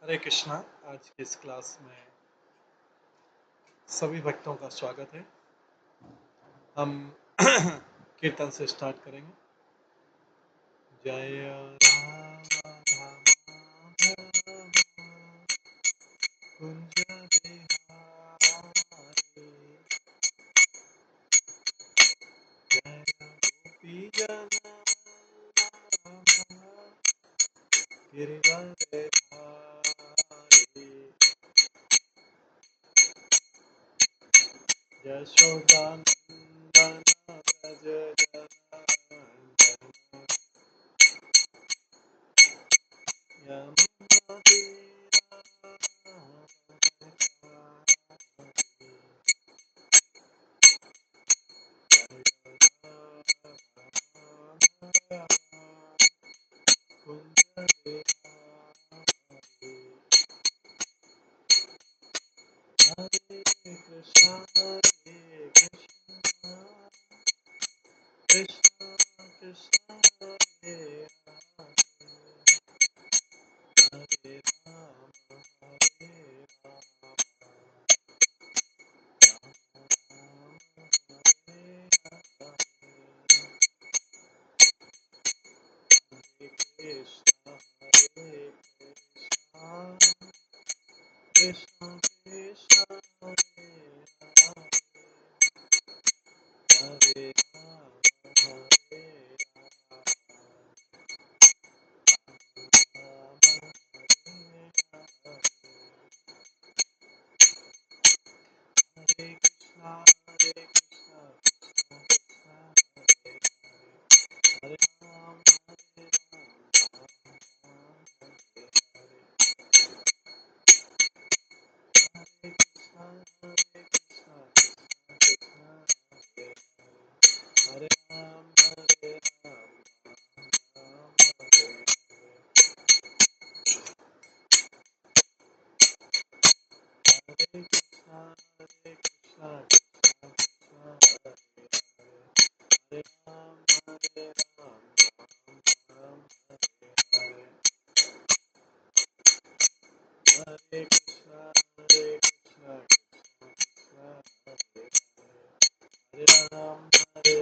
हरे कृष्णा। आज की इस क्लास में सभी भक्तों का स्वागत है। हम कीर्तन से स्टार्ट करेंगे। जय राधा माधव कुंज बिहारी, जय गोपी जन गिरिवर धारी, Yashodanandan Vraj Janardan, Yamuna Krishna Krishna Krishna Hare Hare Rama Hare Rama Krishna Krishna Hare Rama Hare Rama Hare Krishna Hare Krishna Krishna Krishna Hare Hare Hare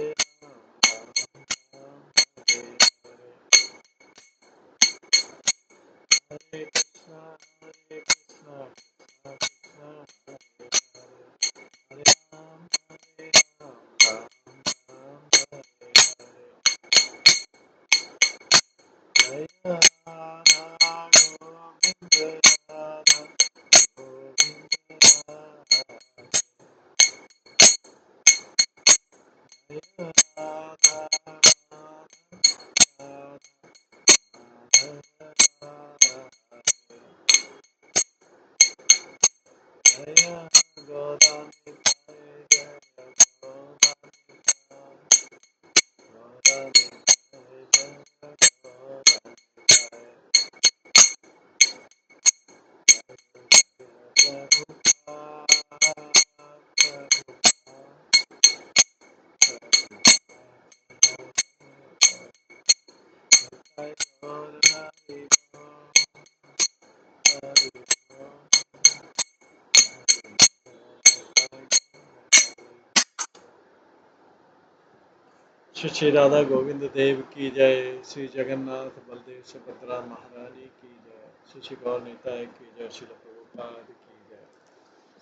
Shri Shri Radha Govind Dev की जय। श्री जगन्नाथ बलदेव सुभद्रा महारानी की जय। श्री श्री गौर निताय की जय। श्री प्रभुपाद की जय।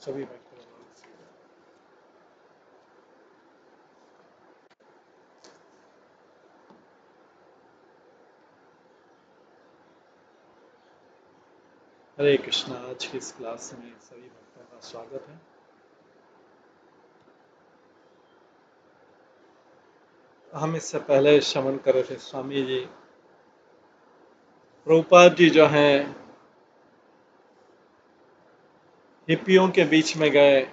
सभी भक्तों की जय। हरे कृष्णा। आज की इस क्लास में सभी भक्तों का स्वागत है। हम इससे पहले श्रवण कर रहे थे स्वामी जी, प्रभुपाद जी जो हैं हिप्पियों के बीच में गए,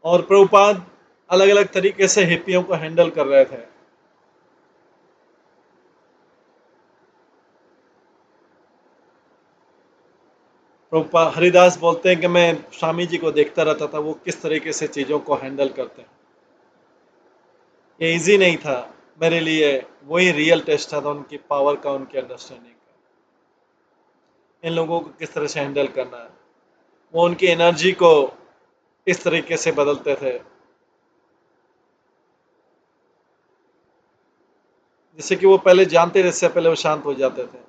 और प्रभुपाद अलग अलग तरीके से हिप्पियों को हैंडल कर रहे थे। प्रभुपाद हरिदास बोलते हैं कि मैं स्वामी जी को देखता रहता था, वो किस तरीके से चीज़ों को हैंडल करते हैं। ये इजी नहीं था मेरे लिए, वही रियल टेस्ट था उनकी पावर का, उनकी अंडरस्टैंडिंग का, इन लोगों को किस तरह से हैंडल करना है। वो उनकी एनर्जी को इस तरीके से बदलते थे, जैसे कि वो पहले जानते थे, इससे पहले वो शांत हो जाते थे।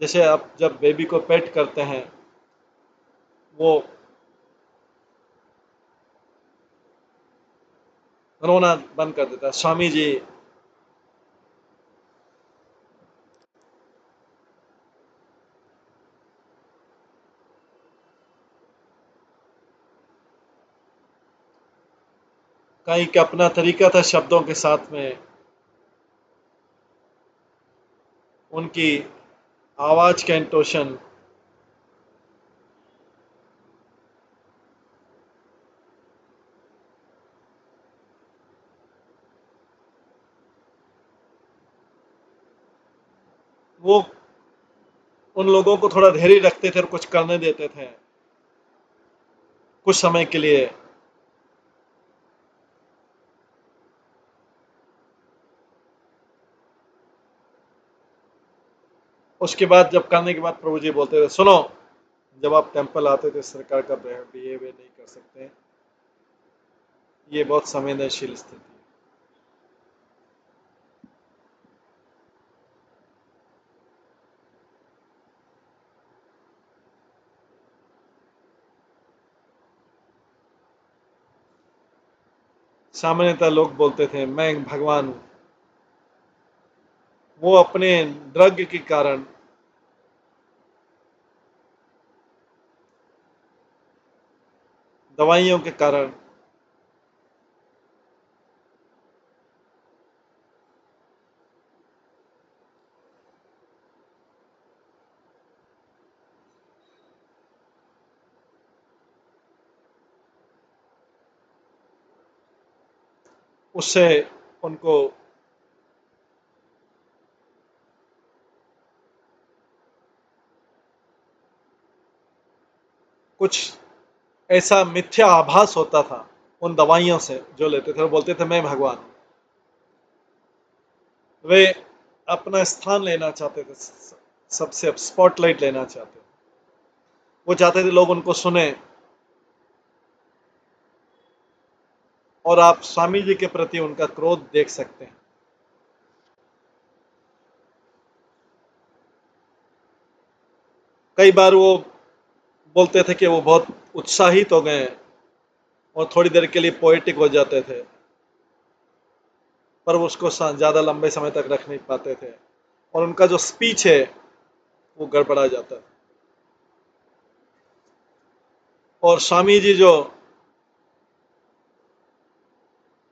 जैसे आप जब बेबी को पेट करते हैं, वो रोना बंद कर देता है। स्वामी जी का एक अपना तरीका था शब्दों के साथ में, उनकी आवाज का इंटोशन, वो उन लोगों को थोड़ा धैर्य रखते थे और कुछ करने देते थे कुछ समय के लिए। उसके बाद जब करने के बाद प्रभु जी बोलते थे, सुनो, जब आप टेंपल आते थे इस प्रकार का बिहेवियर नहीं कर सकते, ये बहुत संवेदनशील स्थिति है। सामान्यतः लोग बोलते थे मैं भगवान हूँ, वो अपने ड्रग के कारण, दवाइयों के कारण, उससे उनको कुछ ऐसा मिथ्या आभास होता था उन दवाइयों से जो लेते थे। वो बोलते थे मैं भगवान हूँ। वे अपना स्थान लेना चाहते थे, सबसे स्पॉटलाइट लेना चाहते थे। वो चाहते थे लोग उनको सुने। और आप स्वामी जी के प्रति उनका क्रोध देख सकते हैं। कई बार वो बोलते थे कि वो बहुत उत्साहित हो गए हैं और थोड़ी देर के लिए पोएटिक हो जाते थे, पर वो उसको ज़्यादा लंबे समय तक रख नहीं पाते थे और उनका जो स्पीच है वो गड़बड़ा जाता है। और स्वामी जी जो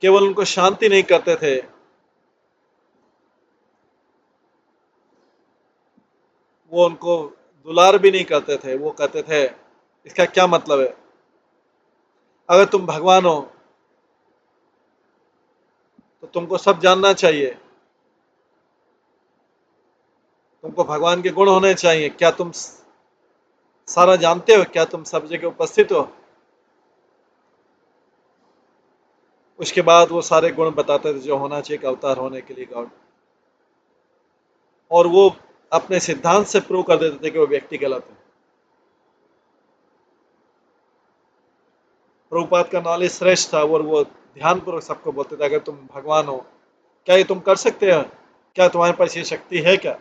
केवल उनको शांति नहीं करते थे, वो उनको दुलार भी नहीं करते थे। वो कहते थे इसका क्या मतलब है, अगर तुम भगवान हो तो तुमको सब जानना चाहिए, तुमको भगवान के गुण होने चाहिए। क्या तुम सारा जानते हो? क्या तुम सब जगह उपस्थित हो? उसके बाद वो सारे गुण बताते थे जो होना चाहिए एक अवतार होने के लिए गॉड। और वो अपने सिद्धांत से प्रूव कर देते थे कि वो व्यक्ति गलत है। प्रभुपाद का नॉलेज श्रेष्ठ था और वो ध्यानपूर्वक सबको बोलते थे अगर तुम भगवान हो, क्या ये तुम कर सकते हो? क्या तुम्हारे पास ये शक्ति है क्या?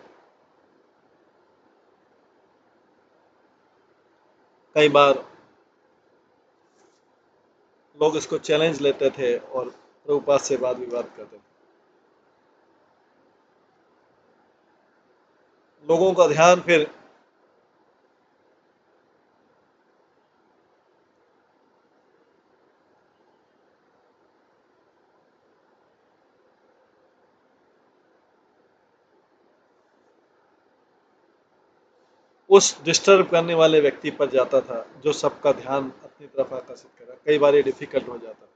कई बार लोग इसको चैलेंज लेते थे और प्रभुपाद से वाद विवाद करते थे। लोगों का ध्यान फिर उस डिस्टर्ब करने वाले व्यक्ति पर जाता था जो सबका ध्यान अपनी तरफ आकर्षित कर रहा। कई बार ये डिफिकल्ट हो जाता।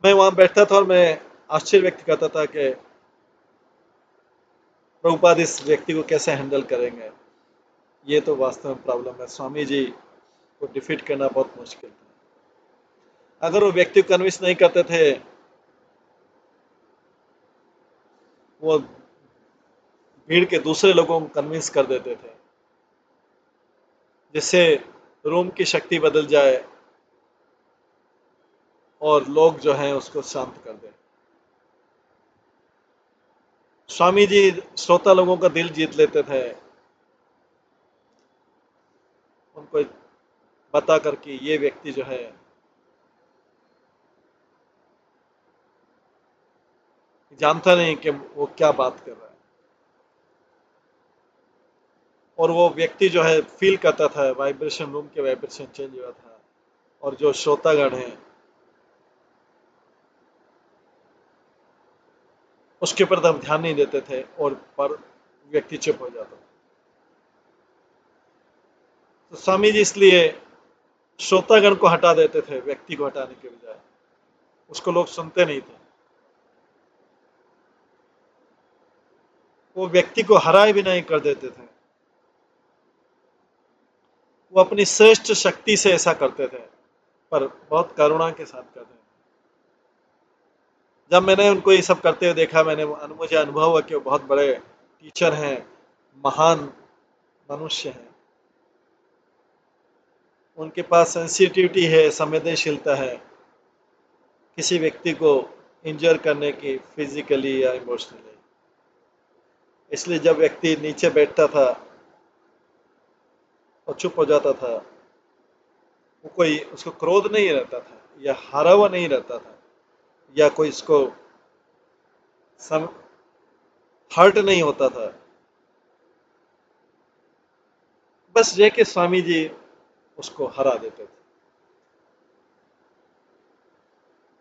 मैं वहां बैठता था और मैं आश्चर्य व्यक्त करता था कि प्रभुपाद इस व्यक्ति को कैसे हैंडल करेंगे। ये तो वास्तव में प्रॉब्लम है। स्वामी जी को डिफीट करना बहुत मुश्किल था। अगर वो व्यक्ति को कन्विंस नहीं करते थे, वो भीड़ के दूसरे लोगों को कन्विंस कर देते थे, जिससे रूम की शक्ति बदल जाए और लोग जो हैं उसको शांत कर दें। स्वामी जी श्रोता लोगों का दिल जीत लेते थे, उनको बता कर कि ये व्यक्ति जो है जानता नहीं कि वो क्या बात कर रहा है, और वो व्यक्ति जो है फील करता था, वाइब्रेशन, रूम के वाइब्रेशन चेंज हुआ था, और जो श्रोतागण हैं उसके ऊपर हम ध्यान नहीं देते थे, और पर व्यक्ति चुप हो जाता था। तो स्वामी जी इसलिए श्रोतागण को हटा देते थे व्यक्ति को हटाने के बजाय, उसको लोग सुनते नहीं थे। वो व्यक्ति को हराए भी नहीं कर देते थे, वो अपनी श्रेष्ठ शक्ति से ऐसा करते थे, पर बहुत करुणा के साथ करते थे। जब मैंने उनको ये सब करते हुए देखा, मुझे अनुभव हुआ कि वो बहुत बड़े टीचर हैं, महान मनुष्य हैं। उनके पास सेंसिटिविटी है, संवेदनशीलता है किसी व्यक्ति को इंजर करने की, फिजिकली या इमोशनली। इसलिए जब व्यक्ति नीचे बैठता था और चुप हो जाता था, वो कोई उसको क्रोध नहीं रहता था, या हारा हुआ नहीं रहता था, या कोई इसको सम हर्ट नहीं होता था। बस ये कि स्वामी जी उसको हरा देते थे।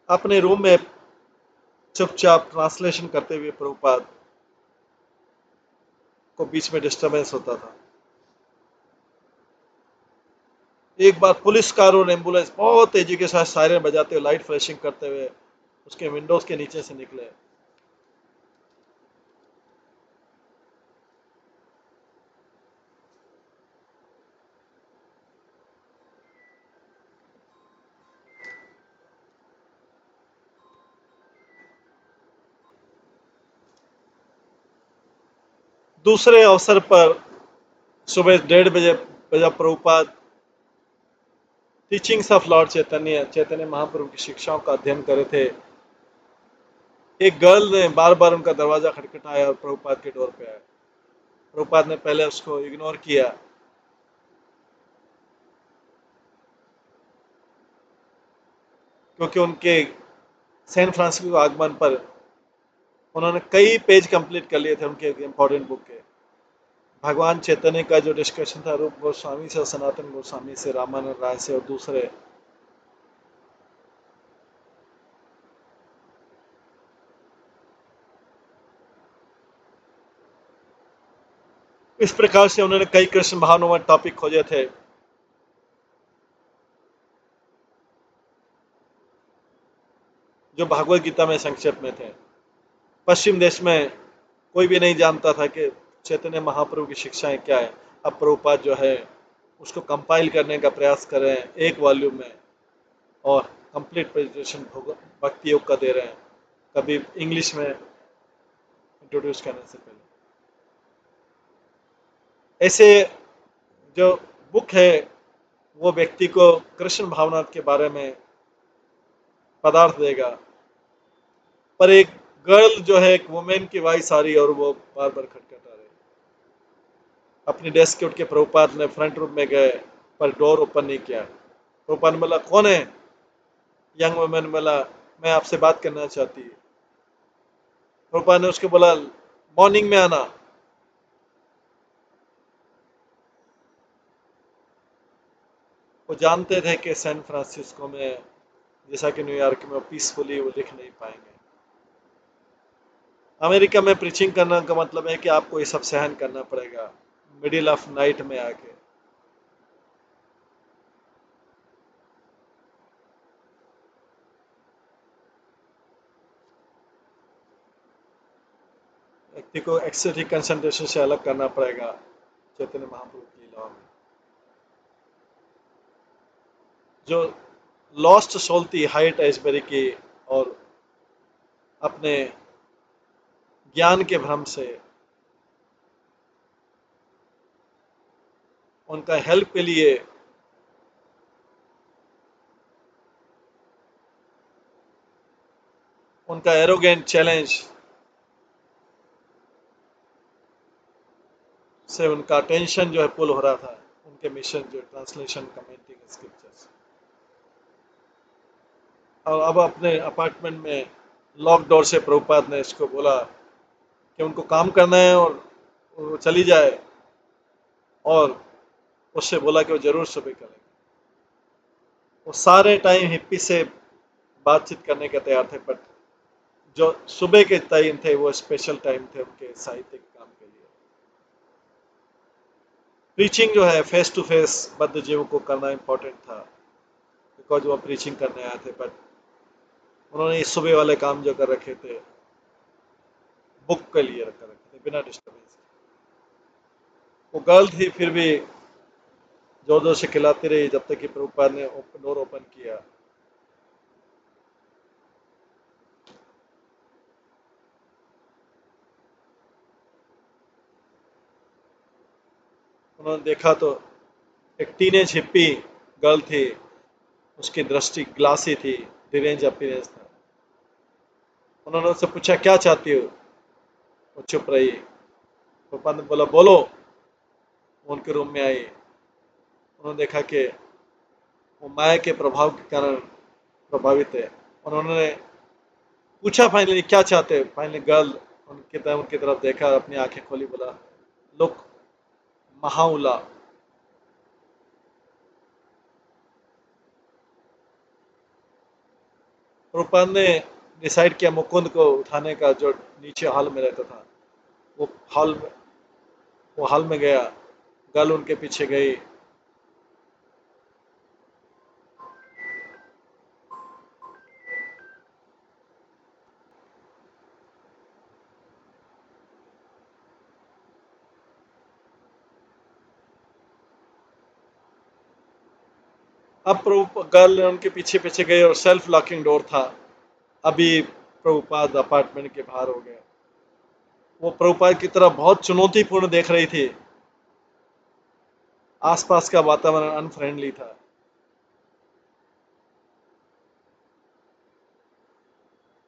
अपने रूम में चुपचाप ट्रांसलेशन करते हुए प्रभुपाद को बीच में डिस्टरबेंस होता था। एक बार पुलिस कार और एम्बुलेंस बहुत तेजी के साथ सायरन बजाते हुए, लाइट फ्लैशिंग करते हुए उसके विंडोज के नीचे से निकले। दूसरे अवसर पर सुबह 1:30 बजे जब प्रभुपाद टीचिंग्स ऑफ लॉर्ड चैतन्य चैतन्य महाप्रभु की शिक्षाओं का अध्ययन कर रहे थे, एक गर्ल ने बार बार उनका दरवाजा खटखटाया और प्रभुपाद के डोर पे आया। प्रभुपाद ने पहले उसको इग्नोर किया, क्योंकि उनके सैन फ्रांसिस्को आगमन पर उन्होंने कई पेज कंप्लीट कर लिए थे उनके इंपॉर्टेंट बुक के। भगवान चैतन्य का जो डिस्कशन था, रूप गोस्वामी से, सनातन गोस्वामी से, रामानंद राय से और दूसरे, इस प्रकार से उन्होंने कई कृष्ण भावनाओं टॉपिक खोजे थे, जो भगवत गीता में संक्षेप में थे। पश्चिम देश में कोई भी नहीं जानता था कि चैतन्य महाप्रभु की शिक्षाएं क्या है। अब प्रभुपाद जो है उसको कंपाइल करने का प्रयास कर रहे हैं एक वॉल्यूम में, और कंप्लीट प्रेजेंटेशन भक्ति योग का दे रहे हैं, कभी इंग्लिश में इंट्रोड्यूस करने से पहले। ऐसे जो बुक है वो व्यक्ति को कृष्ण भावना के बारे में पदार्थ देगा, पर एक गर्ल जो है, एक वुमेन की वॉइस आ रही है और वो बार बार खटखटा रही है। अपनी डेस्क के उठ के प्रभुपाद ने फ्रंट रूम में गए, पर डोर ओपन नहीं किया। प्रभुपाद ने बोला, कौन है? यंग वुमेन बोला, मैं आपसे बात करना चाहती है। प्रभुपाद ने उसको बोला, मॉर्निंग में आना। वो जानते थे कि सैन फ्रांसिस्को में, जैसा कि न्यूयॉर्क में, पीसफुली वो लिख नहीं पाएंगे। अमेरिका में प्रीचिंग करना का मतलब है कि आपको ये सब सहन करना पड़ेगा, मिडिल ऑफ नाइट में आके। व्यक्ति को एक्सेसिव कंसंट्रेशन से अलग करना पड़ेगा, चैतन्य महाप्रभु की लीलाओं में। जो लॉस्ट सोल थी हाइट एशबरी की, और अपने ज्ञान के भ्रम से उनका हेल्प के लिए उनका एरोगेंट चैलेंज से उनका अटेंशन जो है पुल हो रहा था, उनके मिशन जो ट्रांसलेशन कमेंटिंग स्क्रिप्चर्स। और अब अपने अपार्टमेंट में लॉक डोर से प्रभुपाद ने इसको बोला कि उनको काम करना है और वो चली जाए, और उससे बोला कि वो जरूर सुबह करेंगे। वो सारे टाइम हिप्पी से बातचीत करने के तैयार थे, बट जो सुबह के टाइम थे वो स्पेशल टाइम थे उनके साहित्यिक काम के लिए। प्रीचिंग जो है फेस टू फेस बद्ध जीवों को करना इम्पोर्टेंट था, बिकॉज वो प्रीचिंग करने आए थे, बट उन्होंने इस सुबह वाले काम जो कर रखे थे बुक के लिए कर रखे थे बिना डिस्टर्बेंस। वो गर्ल थी फिर भी जोर जोर से खिलाती रही जब तक कि प्रभुपाद ने डोर ओपन किया। उन्होंने देखा तो एक टीनेज हिप्पी गर्ल थी, उसकी दृष्टि ग्लासी थी, डिरेंज अपीयरेंस था। उन्होंने उससे पूछा क्या चाहती हो, वो चुप रही। प्रभुपाद ने बोला बोलो। वो उनके रूम में आई। उन्होंने देखा कि वो माया के प्रभाव के कारण प्रभावित है। उन्होंने पूछा फाइनली क्या चाहते हैं। फाइनली गर्ल उनकी तरफ देखा, अपनी आंखें खोली, बोला लुक महाउला। प्रभुपाद ने डिसाइड किया मुकुंद को उठाने का, जो नीचे हॉल में रहता था। वो हॉल में वो हॉल में गया, गर्ल उनके पीछे गई। अब प्रभु गर्ल उनके पीछे पीछे गई और सेल्फ लॉकिंग डोर था। अभी प्रभुपाद अपार्टमेंट के बाहर हो गए। वो प्रभुपाद की तरफ बहुत चुनौतीपूर्ण देख रही थी। आसपास का वातावरण अनफ्रेंडली था,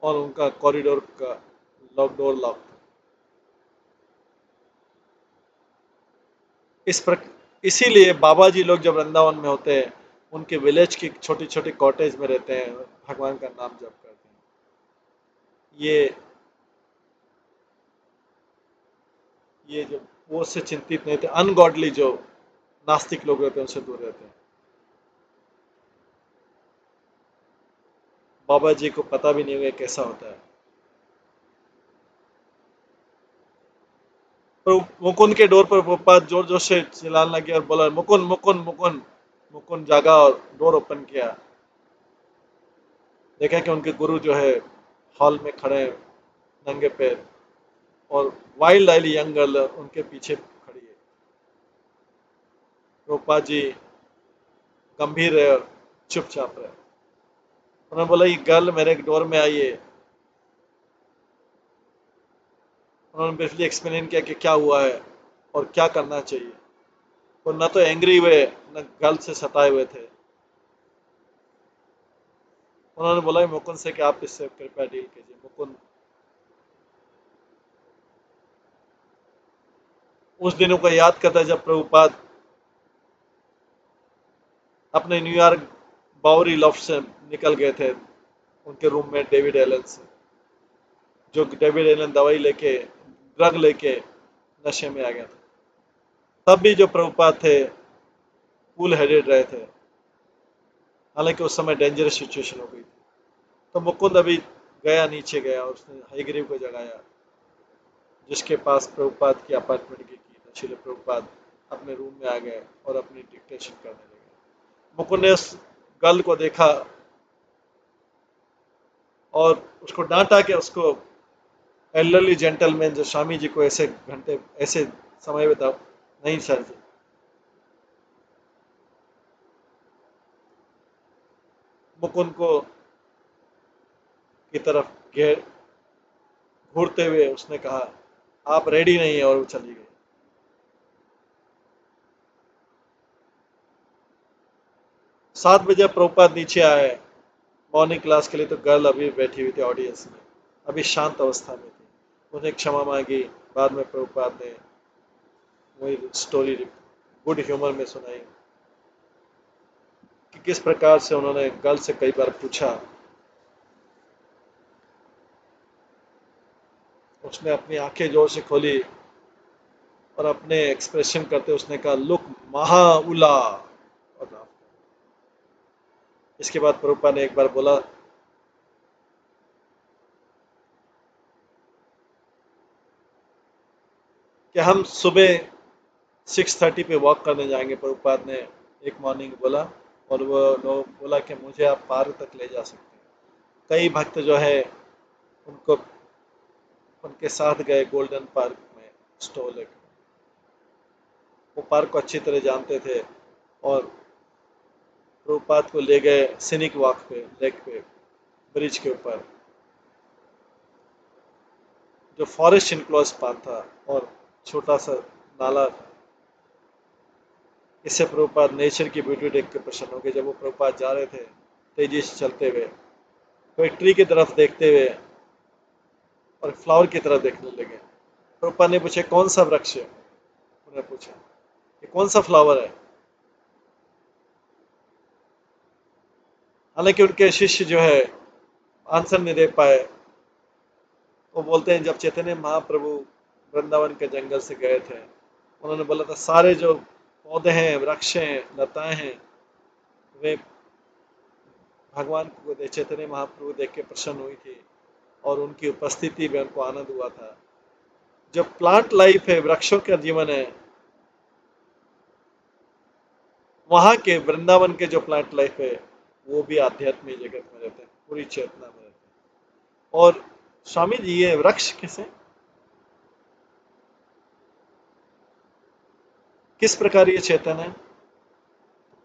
और उनका कॉरिडोर का डोर लॉक था। इसीलिए बाबा जी लोग जब वृंदावन में होते हैं, उनके विलेज की छोटी छोटी कॉटेज में रहते हैं, भगवान का नाम जप करते हैं। ये ये जो वो से चिंतित नहीं थे, अनगॉडली जो नास्तिक लोग रहते हैं उनसे दूर रहते हैं। बाबा जी को पता भी नहीं होगा कैसा होता है। तो मुकुंद के डोर पर प्रभुपाद जोर जोर से चिल्लाने लगे और बोला मुकुंद मुकुंद मुकुंद। मुकुंद जागा और डोर ओपन किया। देखा कि उनके गुरु जो है हॉल में खड़े हैं नंगे पैर, और वाइल्ड आइली यंग गर्ल उनके पीछे खड़ी है। प्रभुपाद जी गंभीर है और चुपचाप रहे। उन्होंने बोला ये गर्ल मेरे डोर में आई है। उन्होंने ब्रीफली एक्सप्लेन किया कि क्या हुआ है और क्या करना चाहिए। वो न तो एंग्री हुए, न गर्ल से सताए हुए थे। उन्होंने बोला मुकुंद से कि आप इससे कृपया डील कीजिए। मुकुंद उस दिनों को याद करता है जब प्रभुपाद अपने न्यूयॉर्क बावरी लॉफ्ट से निकल गए थे उनके रूम में डेविड एलन से। जो डेविड एलन दवाई लेके, ड्रग लेके नशे में आ गया था। तब भी जो प्रभुपाद थे कूल हेडेड रहे थे, हालांकि उस समय डेंजरस सिचुएशन हो गई थी। तो मुकुंद अभी गया, नीचे गया और उसने हयग्रीव को जगाया, जिसके पास प्रभुपाद की अपार्टमेंट की थी। श्रील प्रभुपाद अपने रूम में आ गए और अपनी डिक्टेशन करने लगे। मुकुंद ने उस गर्ल को देखा और उसको डांटा कि उसको एल्डरली जेंटलमैन जो स्वामी जी को ऐसे घंटे ऐसे समय में नहीं सर जी। मुकुंद को की तरफ घेर घूरते हुए उसने कहा, आप रेडी नहीं है, और वो चली गई। 7 बजे प्रभुपाद नीचे आए मॉर्निंग क्लास के लिए, तो गर्ल अभी बैठी हुई थी ऑडियंस में, अभी शांत अवस्था में थी। उन्हें क्षमा मांगी। बाद में प्रभुपाद ने वही स्टोरी गुड ह्यूमर में सुनाई कि किस प्रकार से उन्होंने गर्ल से कई बार पूछा, उसने अपनी आंखें जोर से खोली और अपने एक्सप्रेशन करते उसने कहा, लुक महाउला। और इसके बाद प्रभुपाद ने एक बार बोला, कि हम सुबह 6:30 पे वॉक करने जाएंगे, प्रभुपाद ने एक मॉर्निंग बोला। और वो लोग बोला कि मुझे आप पार्क तक ले जा सकते हैं। कई भक्त जो है उनको उनके साथ गए गोल्डन पार्क में स्टॉल लेकर। वो पार्क को अच्छी तरह जानते थे और प्रभुपाद को ले गए सिनिक वॉक पे, लेक पे, ब्रिज के ऊपर, जो फॉरेस्ट इनक्लोज पार्क था और छोटा सा नाला था। इससे प्रभुपाद नेचर की ब्यूटी देख के प्रसन्न हो गए। जब वो प्रभुपाद जा रहे थे तेजी से चलते हुए, तो एक ट्री की तरफ देखते हुए और फ्लावर की तरफ देखने लगे। प्रभुपाद ने पूछे, कौन सा वृक्ष है? उन्होंने पूछा, ये कौन सा फ्लावर है? हालांकि उनके शिष्य जो है आंसर नहीं दे पाए। वो बोलते हैं, जब चैतन्य महाप्रभु वृंदावन के जंगल से गए थे, उन्होंने बोला था सारे जो पौधे हैं, वृक्ष हैं, लताएं हैं, वे भगवान को चैतन्य महाप्रभु देख के प्रसन्न हुई थी और उनकी उपस्थिति में उनको आनंद हुआ था। जो प्लांट लाइफ है, वृक्षों का जीवन है, वहां के वृंदावन के जो प्लांट लाइफ है, वो भी आध्यात्मिक जगत में रहते हैं, पूरी चेतना में रहते हैं। और स्वामी जी, ये वृक्ष किसे, किस प्रकार ये चेतन है?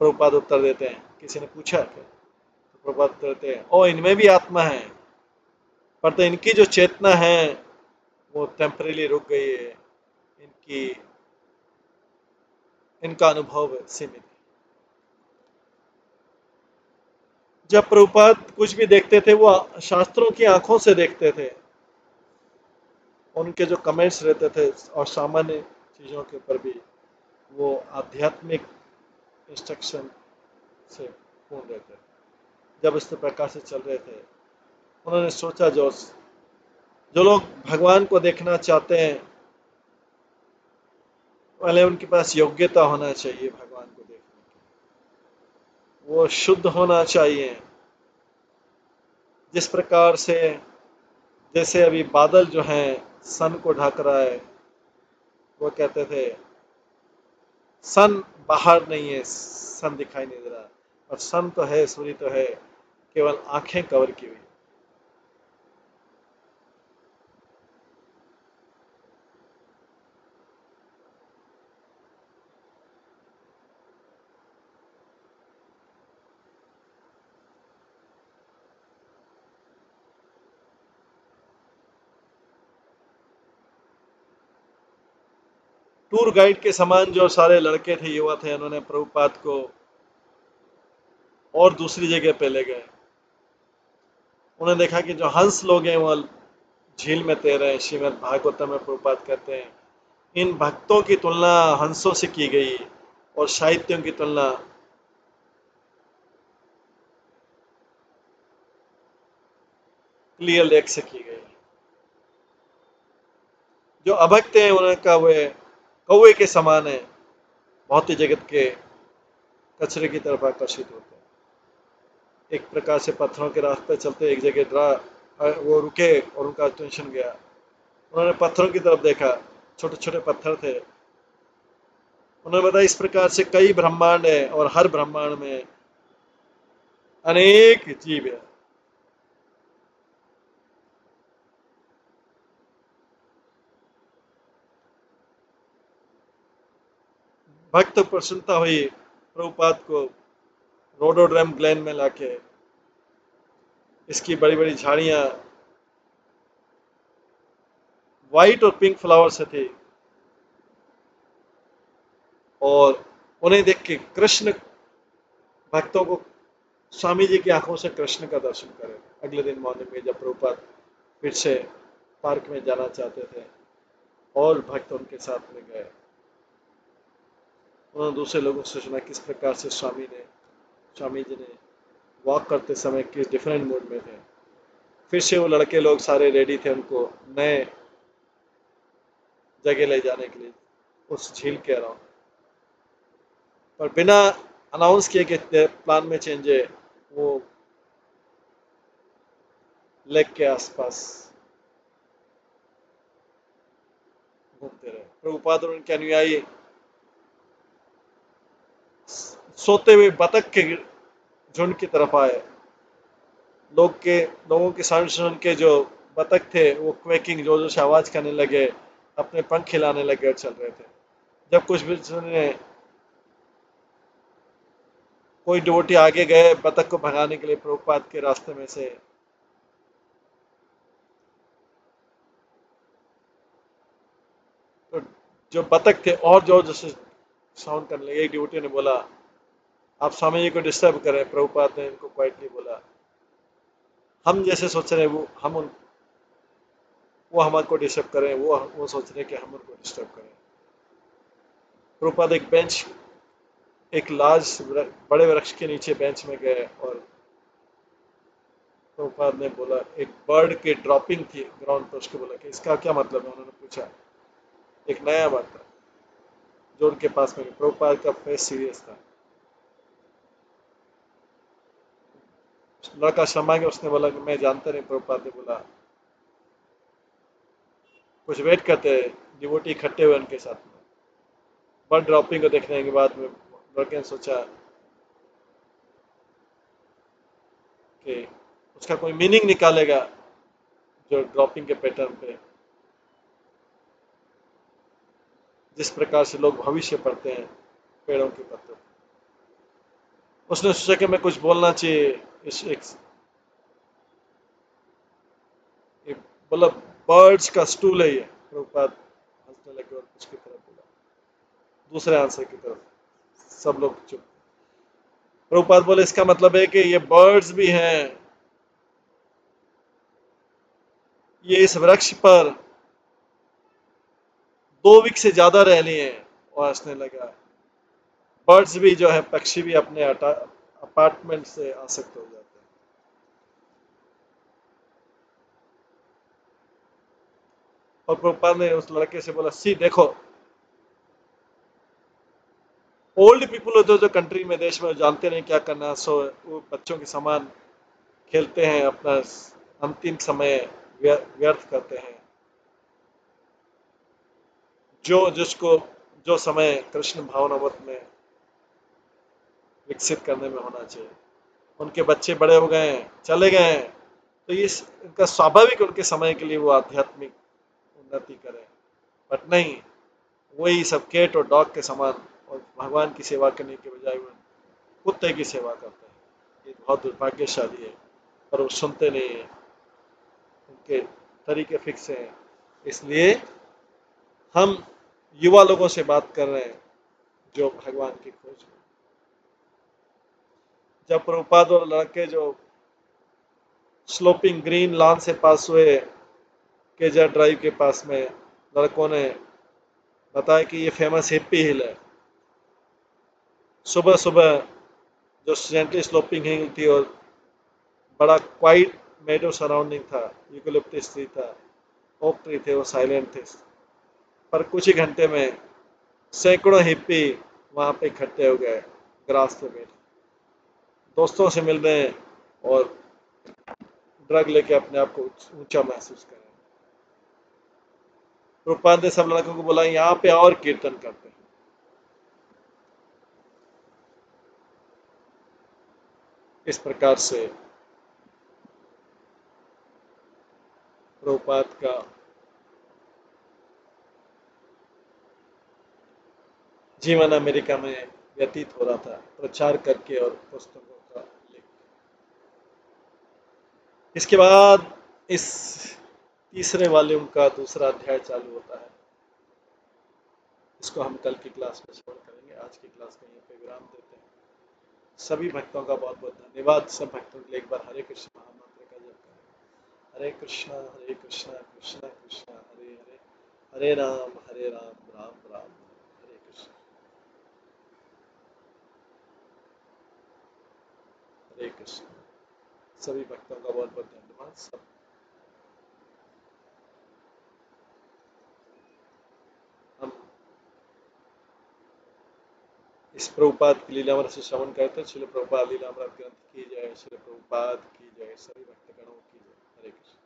प्रभुपाद उत्तर देते हैं, किसी ने पूछा क्या, तो प्रभुपाद उत्तर देते हैं, ओ इनमें भी आत्मा है, पर तो इनकी जो चेतना है वो टेम्परेली रुक गई है, इनकी इनका अनुभव सीमित है। जब प्रभुपाद कुछ भी देखते थे वो शास्त्रों की आंखों से देखते थे। उनके जो कमेंट्स रहते थे और सामान्य चीजों के ऊपर भी वो आध्यात्मिक इंस्ट्रक्शन से पूर्ण रहते थे। जब इस प्रकार से चल रहे थे, उन्होंने सोचा, जो जो लोग भगवान को देखना चाहते हैं, पहले उनके पास योग्यता होना चाहिए भगवान को देखने की, वो शुद्ध होना चाहिए। जिस प्रकार से, जैसे अभी बादल जो हैं सन को ढक रहा है, वो कहते थे सन बाहर नहीं है, सन दिखाई नहीं दे रहा, और सन तो है, सूर्य तो है, केवल आंखें कवर की हुई। टूर गाइड के समान जो सारे लड़के थे, युवा थे, उन्होंने प्रभुपाद को और दूसरी जगह पे ले गए। उन्होंने देखा कि जो हंस लोग हैं वो झील में तैर रहे हैं। श्रीमद् भागवतम में प्रभुपाद कहते हैं, इन भक्तों की तुलना हंसों से की गई और साहित्यों की तुलना क्लियर लेक से की गई। जो अभक्त हैं उन्होंने कहा वे कौवे के समान है, भौतिक जगत के कचरे की तरफ आकर्षित होते हैं। एक प्रकार से पत्थरों के रास्ते चलते एक जगह वो रुके और उनका अटेंशन गया। उन्होंने पत्थरों की तरफ देखा, छोटे छोटे पत्थर थे। उन्होंने बताया, इस प्रकार से कई ब्रह्मांड है और हर ब्रह्मांड में अनेक जीव है। भक्त प्रसन्नता हुई प्रभुपाद को रोडोड्रम ग्लेन में लाके। इसकी बड़ी बड़ी झाड़ियां व्हाइट और पिंक फ्लावर से थी, और उन्हें देख के कृष्ण भक्तों को स्वामी जी की आंखों से कृष्ण का दर्शन करें। अगले दिन मॉर्निंग में जब प्रभुपाद फिर से पार्क में जाना चाहते थे और भक्त उनके साथ में गए, उन्होंने दूसरे लोगों से सुना किस प्रकार से स्वामी जी ने वॉक करते समय किस डिफरेंट मूड में थे। फिर से वो लड़के लोग सारे रेडी थे उनको नए जगह ले जाने के लिए उस झील के अराउंड, पर बिना अनाउंस किए कि प्लान में चेंज है, वो लेक के आसपास घूमते रहे। प्रभुपाद और उनके अनुयायी सोते हुए बतख के झुंड की तरफ आए। लोगों के साउंड सुन के जो बतख थे वो क्वेकिंग जोर जोर से आवाज करने लगे, अपने पंख हिलाने लगे और चल रहे थे। जब कुछ भी सुने, कोई डिवोटी आगे गए बतख को भगाने के लिए प्रभुपाद के रास्ते में से, तो जो बतख थे और जोर जोर से साउंड करने लगे। एक डिवोटी ने बोला, आप स्वामी जी को डिस्टर्ब करें। प्रभुपाद ने इनको क्वाइटली बोला, हम जैसे सोच रहे हैं वो हमको डिस्टर्ब करें, वो सोच रहे हैं कि हम उनको डिस्टर्ब करें। प्रभुपाद एक लार्ज बड़े वृक्ष के नीचे बेंच में गए और प्रभुपाद ने बोला, एक बर्ड की ड्रॉपिंग थी ग्राउंड पर, उसको बोला कि इसका क्या मतलब है। उन्होंने पूछा, एक नया बात था जो उनके पास में। प्रभुपाद का फेस सीरियस था। लड़का शर्मा के उसने बोला कि मैं जानता नहीं। प्रभुपाद ने बोला, कुछ वेट करते डिवोटी इकट्ठे हुए उनके साथ में। बर्ड ड्रॉपिंग को देखने के बाद में लड़के ने सोचा कि उसका कोई मीनिंग निकालेगा, जो ड्रॉपिंग के पैटर्न पे जिस प्रकार से लोग भविष्य पढ़ते हैं पेड़ों के पत्तों। उसने सोचा कि मैं कुछ बोलना चाहिए। इस एक मतलब बर्ड्स का स्टूल है ये। प्रभुपाद हंसने लगे और उसकी तरफ बोला, दूसरे आंसर की तरफ। सब लोग चुप। प्रभुपाद बोले, इसका मतलब है कि ये बर्ड्स भी हैं, ये इस वृक्ष पर 2 वीक से ज्यादा रह लिए हैं। और हंसने लगा। बर्ड्स भी जो है, पक्षी भी अपने अपार्टमेंट से आसक्त हो जाते हैं। और प्रभुपाद ने उस लड़के से बोला, सी देखो, ओल्ड पीपल होते जो कंट्री में देश में जानते नहीं क्या करना, सो वो बच्चों के समान खेलते हैं, अपना अंतिम समय व्यर्थ करते हैं। जो समय कृष्ण भावनावत में विकसित करने में होना चाहिए, उनके बच्चे बड़े हो गए हैं, चले गए हैं, तो ये इनका स्वाभाविक उनके समय के लिए वो आध्यात्मिक उन्नति करें। बट नहीं, वही सब कैट और डॉग के समान, और भगवान की सेवा करने के बजाय वो कुत्ते की सेवा करते हैं। ये बहुत दुर्भाग्यशाली है, पर वो सुनते नहीं है, उनके तरीके फिक्स हैं। इसलिए हम युवा लोगों से बात कर रहे हैं जो भगवान की खोज में। जब प्रभुपाद और लड़के जो स्लोपिंग ग्रीन लॉन से पास हुए केजर ड्राइव के पास में, लड़कों ने बताया कि ये फेमस हिप्पी हिल है। सुबह सुबह जो जेंटली स्लोपिंग हिल थी और बड़ा क्वाइट मेडो सराउंडिंग था, यूकेलिप्टस ट्री था, ओक ट्री थे, वो साइलेंट थे। पर कुछ ही घंटे में सैकड़ों हिप्पी वहां पे इकट्ठे हो गए, ग्रास पे बैठे, दोस्तों से मिल रहे हैं और ड्रग लेके अपने आप को ऊंचा महसूस कर रहे हैं। प्रभुपाद ने सब लड़कों को बोला, यहाँ पे और कीर्तन करते हैं। इस प्रकार से प्रभुपाद का जीवन अमेरिका में व्यतीत हो रहा था, प्रचार करके और पुस्तकों का लिख। इसके बाद इस तीसरे वॉल्यूम का दूसरा अध्याय चालू होता है। इसको हम कल की क्लास में श्रवण करेंगे। आज की क्लास को यहीं पे विराम देते हैं। सभी भक्तों का बहुत बहुत धन्यवाद। सब भक्तों के लिए एक बार हरे कृष्ण महामंत्र का जप करें। हरे कृष्णा कृष्णा कृष्णा हरे हरे, हरे राम राम राम हरे कृष्ण। हरे कृष्ण। सभी भक्तों का बहुत बहुत धन्यवाद। सब हम इस प्रभुपाद की लीलामृत से श्रवण करते हैं। श्रील प्रभुपाद लीलामृत ग्रंथ की जय। श्रील प्रभुपाद की जय। सभी भक्तगणों की जय। हरे कृष्ण।